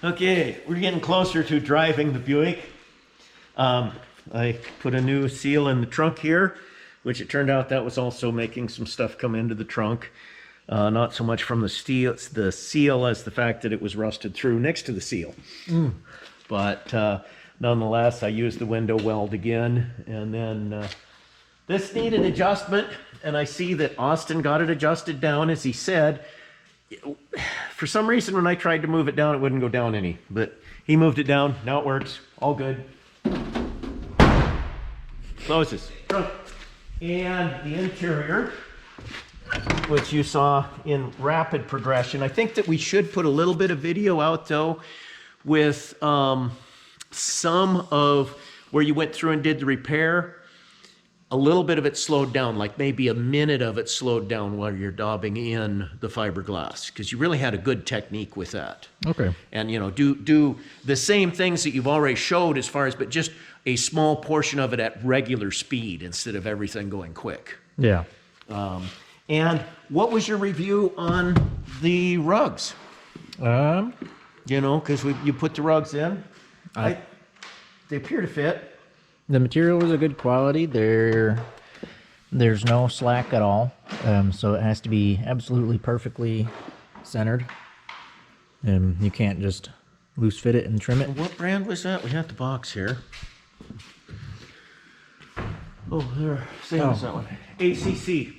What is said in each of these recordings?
Okay, we're getting closer to driving the Buick. I put a new seal in the trunk here, which it turned out that was also making some stuff come into the trunk. Not so much from the seal as the fact that it was rusted through next to the seal. But nonetheless, I used the window weld again, and then this needed adjustment, and I see that Austin got it adjusted down, as he said. For some reason, when I tried to move it down, it wouldn't go down any, but he moved it down. Now it works. All good. Closes. And the interior, which you saw in rapid progression. I think that we should put a little bit of video out, though, with some of where you went through and did the repair. A little bit of it slowed down, like maybe a minute of it slowed down while you're daubing in the fiberglass, because you really had a good technique with that. Okay. And, you know, do the same things that you've already showed as far as, but just a small portion of it at regular speed instead of everything going quick. Yeah. And what was your review on the rugs? You know, because you put the rugs in. They appear to fit. The material was a good quality. There's no slack at all, so it has to be absolutely perfectly centered. You can't just loose fit it and trim it. What brand was that? We have the box here. Oh, there. Same as that one. ACC.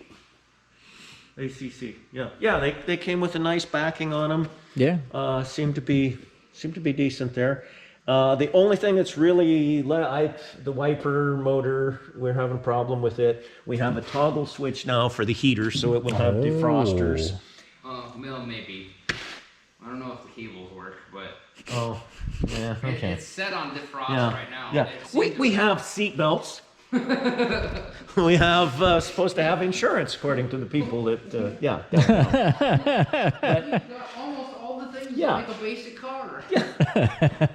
ACC. Yeah. Yeah. They came with a nice backing on them. Yeah. Seemed to be decent there. The only thing that's really, the wiper motor, we're having a problem with it. We have a toggle switch now for the heater, so it will have defrosters. Well, maybe. I don't know if the cables work, but... Oh, yeah, okay. It's set on defrost right now. Yeah, we have seat belts. We have, supposed to have insurance, according to the people that, yeah. Almost all the things Yeah. like a basic car.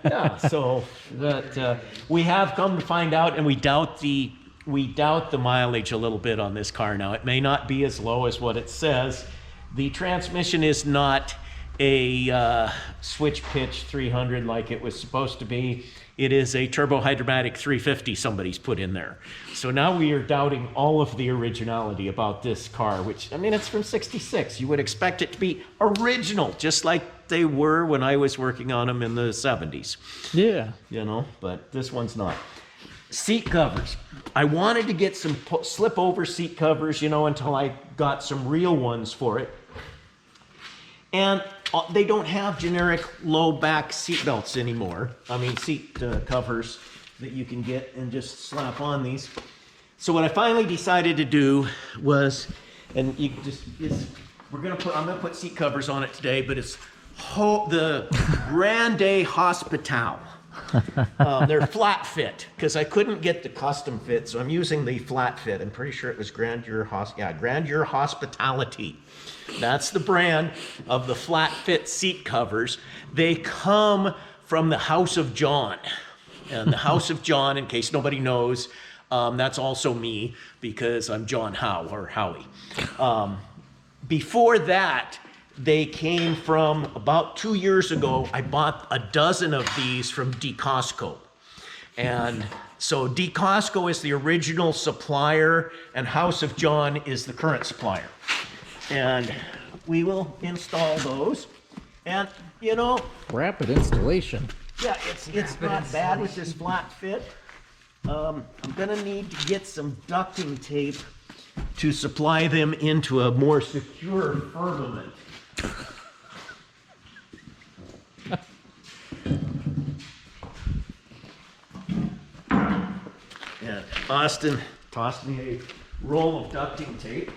Yeah, so that we have come to find out, and we doubt the mileage a little bit on this car now. It may not be as low as what it says. The transmission is not a switch pitch 300 like it was supposed to be. It is a turbo hydromatic 350 somebody's put in there. So now we are doubting all of the originality about this car, which, I mean, it's from '66. You would expect it to be original, just like they were when I was working on them in the '70s. Yeah. You know, but this one's not. Seat covers. I wanted to get some slip over seat covers, you know, until I got some real ones for it. And they don't have generic low back seat belts anymore. I mean, seat covers that you can get and just slap on these. So what I finally decided to do was, and you just, I'm gonna put seat covers on it today, but it's the Grande Hospital. They're flat fit, because I couldn't get the custom fit, so I'm using the flat fit. I'm pretty sure it was Grandeur Hospitality. That's the brand of the flat fit seat covers. They come from the House of John. And the House of John, in case nobody knows, that's also me, because I'm John Howe, or Howie. Before that, they came from, about 2 years ago, I bought a dozen of these from DeCosco. And so DeCosco is the original supplier, and House of John is the current supplier. And we will install those. And, you know, Rapid installation. yeah, it's not bad with this flat fit. I'm gonna need to get some ducting tape to supply them into a more secure firmament. And Austin tossed me a roll of ducting tape.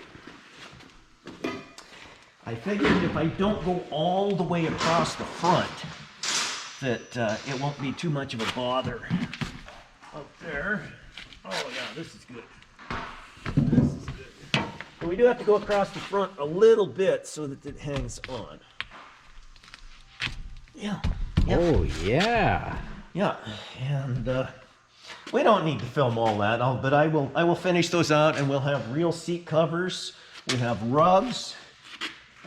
I figured if I don't go all the way across the front, that it won't be too much of a bother. Up there. Oh yeah, this is good. This is good. But we do have to go across the front a little bit so that it hangs on. Yeah. Yep. Oh, yeah. Yeah, and we don't need to film all that, but I will finish those out, and we'll have real seat covers. We have rugs.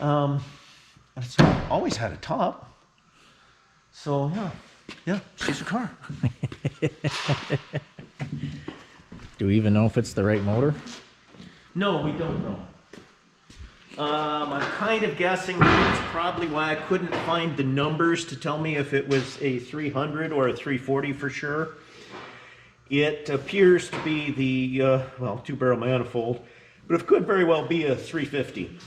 It's always had a top. So yeah, she's a car. Do we even know if it's the right motor? No, we don't know. I'm kind of guessing that's probably why I couldn't find the numbers to tell me if it was a 300 or a 340 for sure. It appears to be the, well, two-barrel manifold, but it could very well be a 350.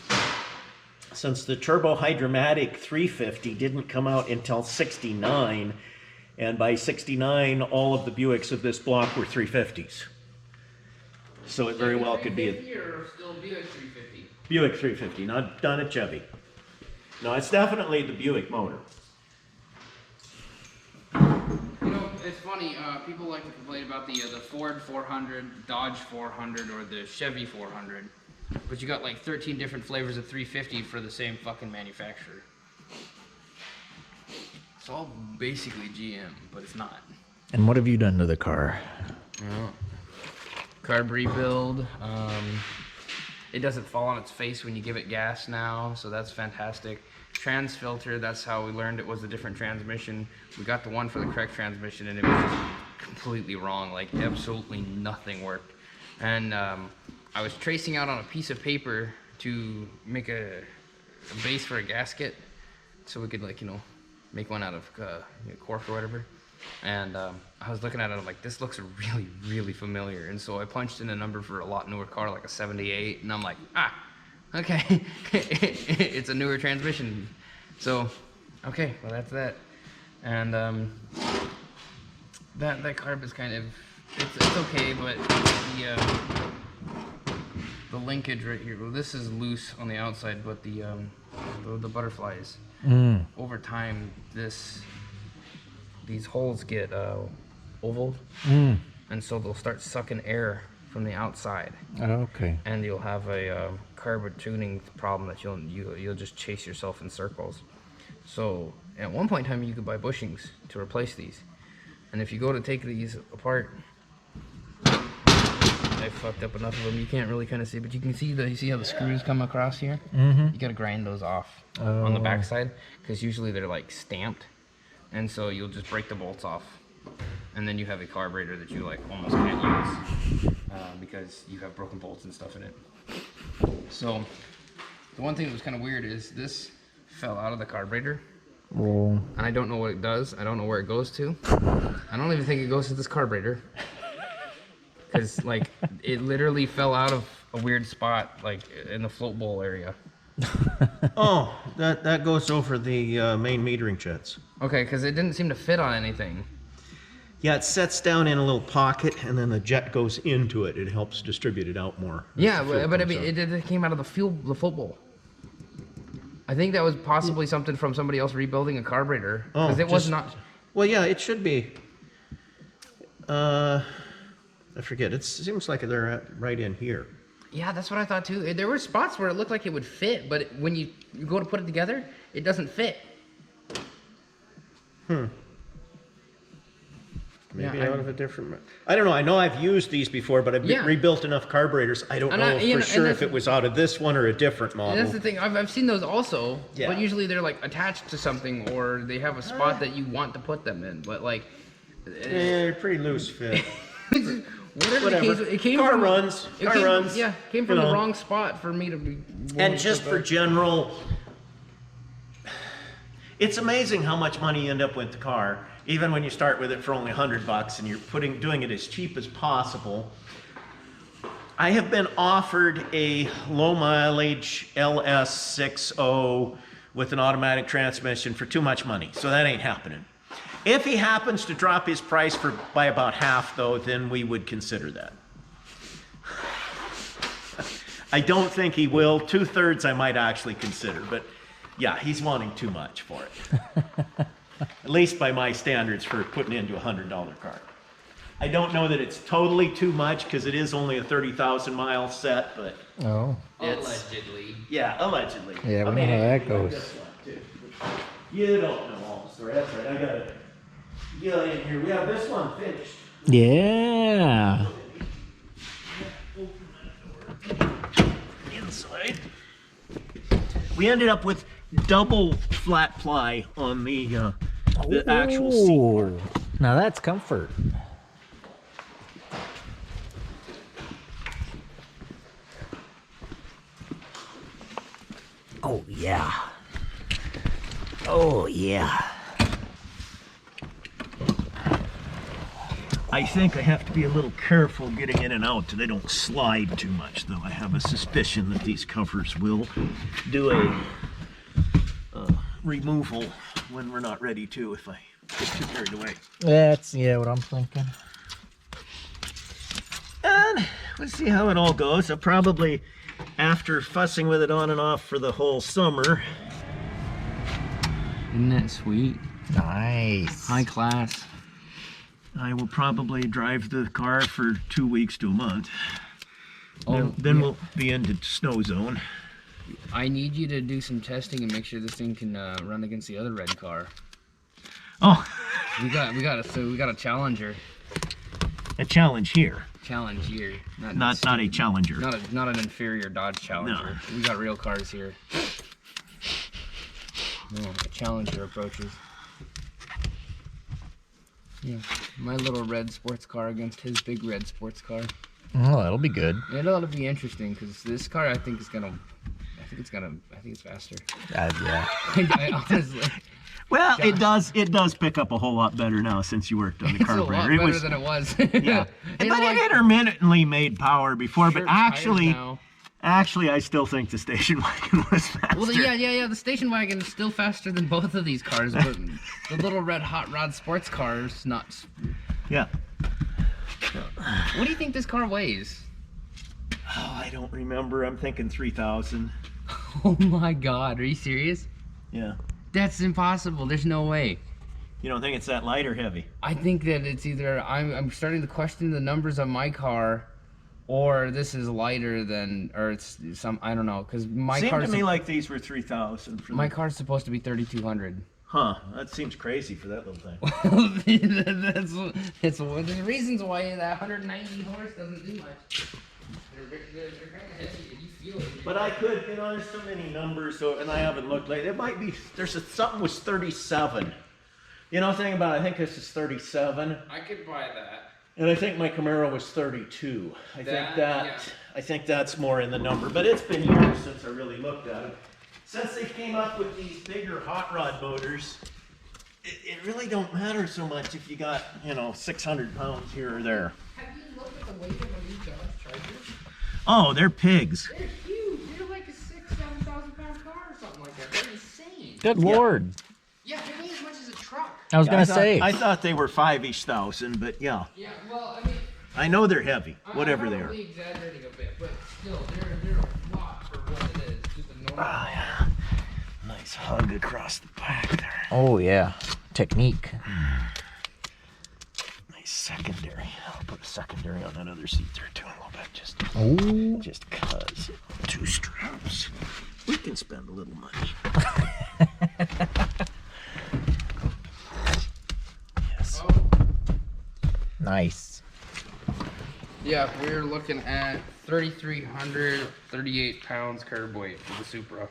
Since the turbo hydromatic 350 didn't come out until 69, and by 69, all of the Buicks of this block were 350s. So it very well could be a Still Buick 350. Buick 350, not a Chevy. No, it's definitely the Buick motor. You know, it's funny. People like to complain about the Ford 400, Dodge 400, or the Chevy 400, but you got like 13 different flavors of 350 for the same fucking manufacturer. It's all basically GM, but it's not. And what have you done to the car? Carb rebuild. It doesn't fall on its face when you give it gas now, so that's fantastic. Trans filter, that's how we learned it was a different transmission. We got the one for the correct transmission, and it was just completely wrong. Like, absolutely nothing worked. And I was tracing out on a piece of paper to make a base for a gasket, so we could, like, you know, make one out of cork or whatever. And I was looking at it, I'm like, this looks really, really familiar. And so I punched in a number for a lot newer car, like a 78, and I'm like, okay, it's a newer transmission. So, okay, well, that's that. And that carb is kind of, it's okay, but the linkage right here, well, this is loose on the outside, but the butterflies, over time, these holes get oval, and so they'll start sucking air from the outside. Okay. And you'll have a carb tuning problem that you'll just chase yourself in circles. So at one point in time, you could buy bushings to replace these, and if you go to take these apart, I fucked up enough of them you can't really kind of see, but you can see you see how the screws come across here. You gotta grind those off on the backside, because usually they're like stamped. And so you'll just break the bolts off, and then you have a carburetor that you like almost can't use because you have broken bolts and stuff in it. So the one thing that was kind of weird is this fell out of the carburetor, and I don't know what it does. I don't know where it goes to. I don't even think it goes to this carburetor, because like it literally fell out of a weird spot, like in the float bowl area. Oh, that goes over the main metering jets. Okay, because it didn't seem to fit on anything. Yeah, it sets down in a little pocket, and then the jet goes into it. It helps distribute it out more. Yeah, but I mean, it came out of the float bowl. I think that was possibly something from somebody else rebuilding a carburetor, because it was not. Well, yeah, it should be. I forget. It seems like they're right in here. Yeah, that's what I thought too. There were spots where it looked like it would fit, but when you go to put it together, it doesn't fit. Maybe Yeah, out of a different. I don't know. I know I've used these before, but I've rebuilt enough carburetors. I don't know for sure if it was out of this one or a different model. And that's the thing. I've seen those also, Yeah. but usually they're like attached to something, or they have a spot that you want to put them in. But like, They're pretty loose fit. whatever. It came Car from runs. Yeah, came from the wrong spot for me to be. And just for general, it's amazing how much money you end up with the car, even when you start with it for only $100 and you're doing it as cheap as possible. I have been offered a low mileage LS60 with an automatic transmission for too much money, so that ain't happening. If he happens to drop his price by about half, though, then we would consider that. I don't think he will. 2/3 I might actually consider, but yeah, he's wanting too much for it. At least by my standards for putting into a $100 car. I don't know that it's totally too much because it is only a 30,000 mile set, but Allegedly. yeah, allegedly. Yeah, we know how that goes. This one, too. You don't know all the story. That's right. I got it. Yeah, in here. We have this one finished. Yeah. Inside. We ended up with double flat ply on the The actual seat part. Ooh, now that's comfort. Oh yeah. Oh yeah. I think I have to be a little careful getting in and out so they don't slide too much, though. I have a suspicion that these covers will do a removal when we're not ready to if I get too carried away. That's what I'm thinking. And we'll see how it all goes. I'll probably, after fussing with it on and off for the whole summer. Isn't that sweet? Nice. High class. I will probably drive the car for 2 weeks to a month. Oh, Then yeah. we'll be into snow zone. I need you to do some testing and make sure this thing can run against the other red car. Oh, We got a Challenger. a challenge here, Challenge here. not a Challenger. Not an inferior Dodge Challenger. We got real cars here. No, a Challenger approaches. Yeah, my little red sports car against his big red sports car. Oh, that'll be good. It ought to be interesting because this car, I think it's faster. Yeah. I honestly, Well, it does pick up a whole lot better now since you worked on the it's a lot carburetor. better than it was. Yeah, You know, but like, it intermittently made power before. short But tires actually, now. I still think the station wagon was faster. Well, yeah. The station wagon is still faster than both of these cars, but the little red hot rod sports car is not. Yeah. What do you think this car weighs? Oh, I don't remember. I'm thinking 3,000. Oh my God, are you serious? Yeah. That's impossible. There's no way. You don't think it's that light or heavy? I think that it's either I'm starting to question the numbers of my car, or this is lighter than, or it's some, I don't know, because my Seemed car. to me like these were 3,000. My car's supposed to be 3,200. Huh? That seems crazy for that little thing. That's one of the reasons why that 190 horse doesn't do much. They're kind of heavy. You feel it. But I could, there's so many numbers, so and I haven't looked lately. It might be something was 37. Think about it, I think this is 37, I could buy that. and I think my Camaro was 32. I think that's more in the number. But it's been years since I really looked at it. Since they came up with these bigger hot rod motors, it really don't matter so much if you got 600 pounds here or there. Have you looked at the weight of a new Dodge Charger? Oh, they're pigs. They're huge. They're like a 6,000-7,000 pound car or something like that. They're insane. Good lord. Yeah, they weigh as much as a truck. I was gonna say. I thought they were 5-ish thousand, but yeah. Yeah, well, I mean, I know they're heavy, whatever I'm they are. probably exaggerating a bit, but still, they're a lot for what it is. Just a normal. Oh, yeah. Nice hug across the back there. Oh yeah. Technique. Nice secondary. I'll put a secondary on that other seat there too a little bit, Oh. just cause. 2 straps. We can spend a little money. Yes. Oh. Nice. Yeah, we're looking at 3,338 pounds curb weight for the Supra.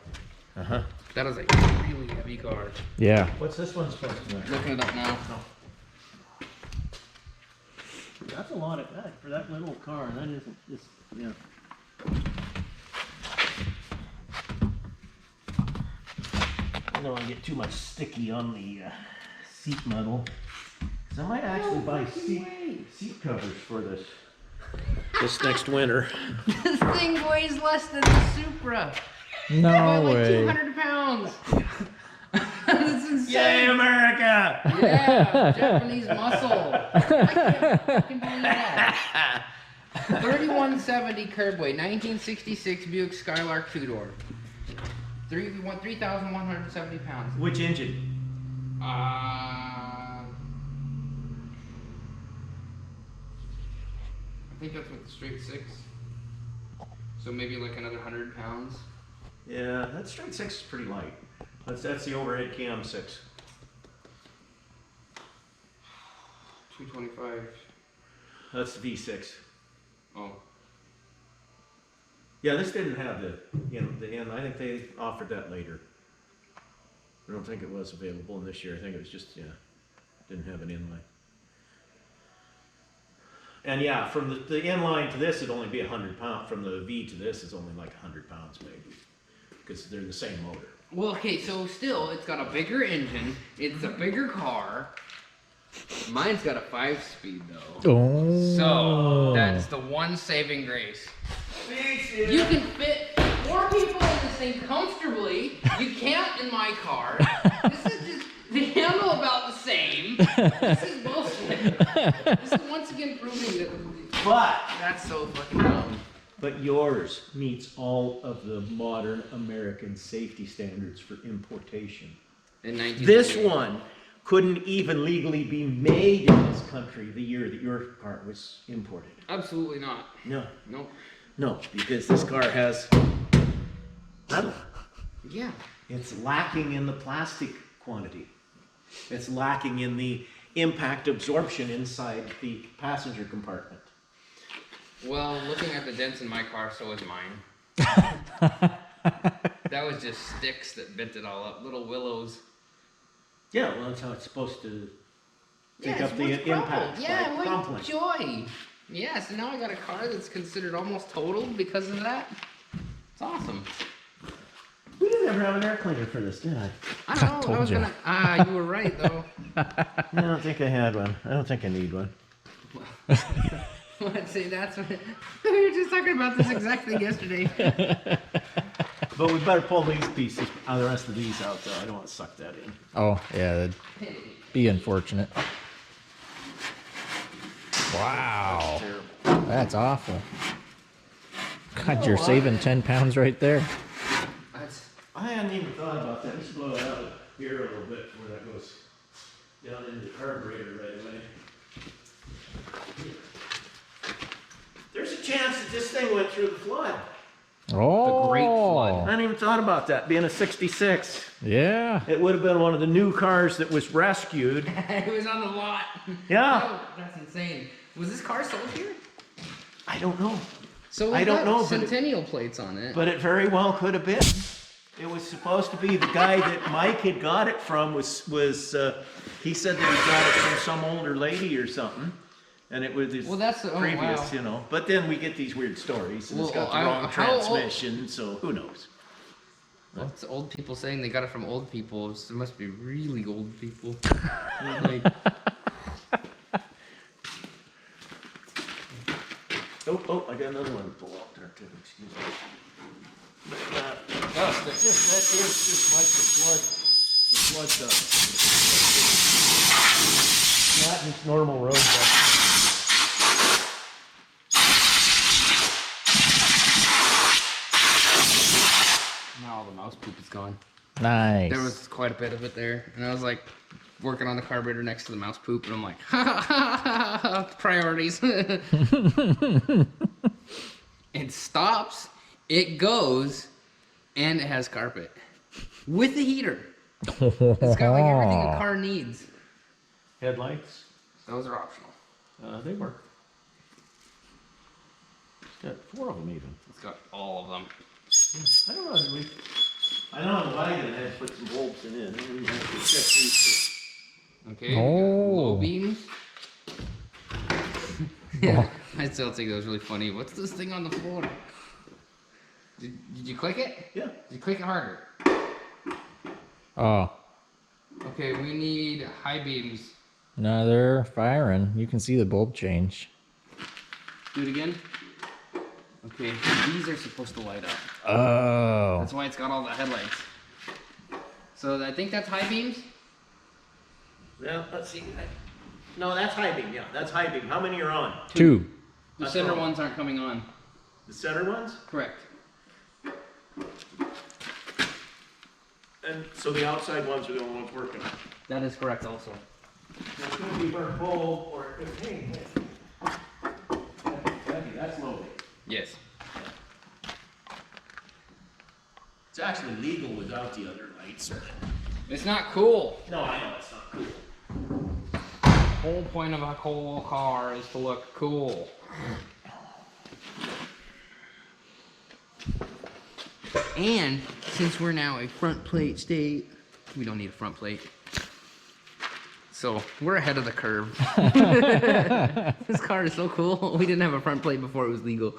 Uh-huh. That is a really heavy car. Yeah. What's this one supposed to be? Looking it up now. That's a lot of that for that little car. That isn't just, yeah. I don't want to get too much sticky on the seat metal. Because I might actually buy seat covers for this next winter. This thing weighs less than the Supra. No like way. 200 pounds. That's insane. Yay, America! Yeah, Japanese muscle. I can't fucking believe that. 3170 curb weight, 1966 Buick Skylark 2-door. 3,170 pounds. Which engine? I think that's with the straight 6. So maybe like another 100 pounds. Yeah, that straight 6 is pretty light. That's the overhead cam 6. 225. That's the V6. Oh. Yeah, this didn't have the end. I think they offered that later. I don't think it was available in this year. I think it was just, didn't have an inline. And yeah, from the inline to this, it'd only be 100 pounds. From the V to this, it's only like 100 pounds maybe, because they're the same motor. Well, okay, so still, it's got a bigger engine. It's a bigger car. Mine's got a 5-speed though. Oh. So that's the one saving grace. You can fit 4 people in this thing comfortably. You can't in my car. This is just the handle about the same. This is bullshit. This is once again proving that. But That's so fucking dumb. But yours meets all of the modern American safety standards for importation. In 19. This one couldn't even legally be made in this country the year that your car was imported. Absolutely not. No, Nope. no, because this car has metal. Yeah. It's lacking in the plastic quantity. It's lacking in the impact absorption inside the passenger compartment. Well, looking at the dents in my car, so is mine. That was just sticks that bent it all up. Little willows. Yeah, well, that's how it's supposed to take Yeah, up the it's impact. crumpled. Yeah, by what crumpling. joy. Yeah, so now I got a car that's considered almost totaled because of that. It's awesome. We didn't ever have an air cleaner for this, did I? I don't know. Told I was ya. gonna. Ah, you were right though. I don't think I had one. I don't think I need one. Let's see. That's what. We were just talking about this exact thing yesterday. But we better pull these pieces, the rest of these out though. I don't want to suck that in. Oh, yeah, that'd be unfortunate. Wow. Terrible. That's awful. God, you're saving 10 pounds right there. That's. I hadn't even thought about that. Let's blow it out here a little bit where that goes down into the carburetor right away. There's a chance that this thing went through the flood. Oh. The great flood. I hadn't even thought about that. Being a 66, Yeah. it would have been one of the new cars that was rescued. It was on the lot. Yeah. Oh, that's insane. Was this car sold here? I don't know. So I we don't got know, but it- Centennial plates on it. But it very well could have been. It was supposed to be the guy that Mike had got it from was he said that he got it from some older lady or something. And it was his Well, that's- oh, previous, wow. you know. But then we get these weird stories, and it's Well, got the I- wrong how old- transmission, so who knows? What's old people saying? They got it from old people. So it must be really old people. Like, Oh, I got another one to pull out there too. Excuse me. But, oh, that is just like the flood stuff. Not just normal road stuff. now all the mouse poop is gone. Nice. There was quite a bit of it there, and I was like working on the carburetor next to the mouse poop, and I'm like, ha ha ha, ha, priorities. It stops, it goes, and it has carpet with a heater. It's got like everything a car needs. Headlights, Those are optional. they work. It's got 4 of them even. It's got all of them. I don't know. I know on the wagon I had to put some bulbs in it. We have to check these. Okay. we got low Oh. beams. Yeah, I still think that was really funny. What's this thing on the floor? Did you click it? Yeah. Did you click it harder? Oh. Okay, we need high beams. No, they're firing. You can see the bulb change. Do it again. Okay, these are supposed to light up. Oh. That's why it's got all the headlights. So I think that's high beams. Well, let's see. No, that's high beam. Yeah, that's high beam. How many are on? 2. The That's center wrong. ones aren't coming on. The center ones? Correct. And so the outside ones are the only ones working. That is correct also. It's going to be burnt bulb or hey, that's low. Yes. It's actually legal without the other lights. It's not cool. No, I know it's not cool. The whole point of a cool car is to look cool. And since we're now a front plate state, We don't need a front plate. So we're ahead of the curve. This car is so cool. We didn't have a front plate before it was legal.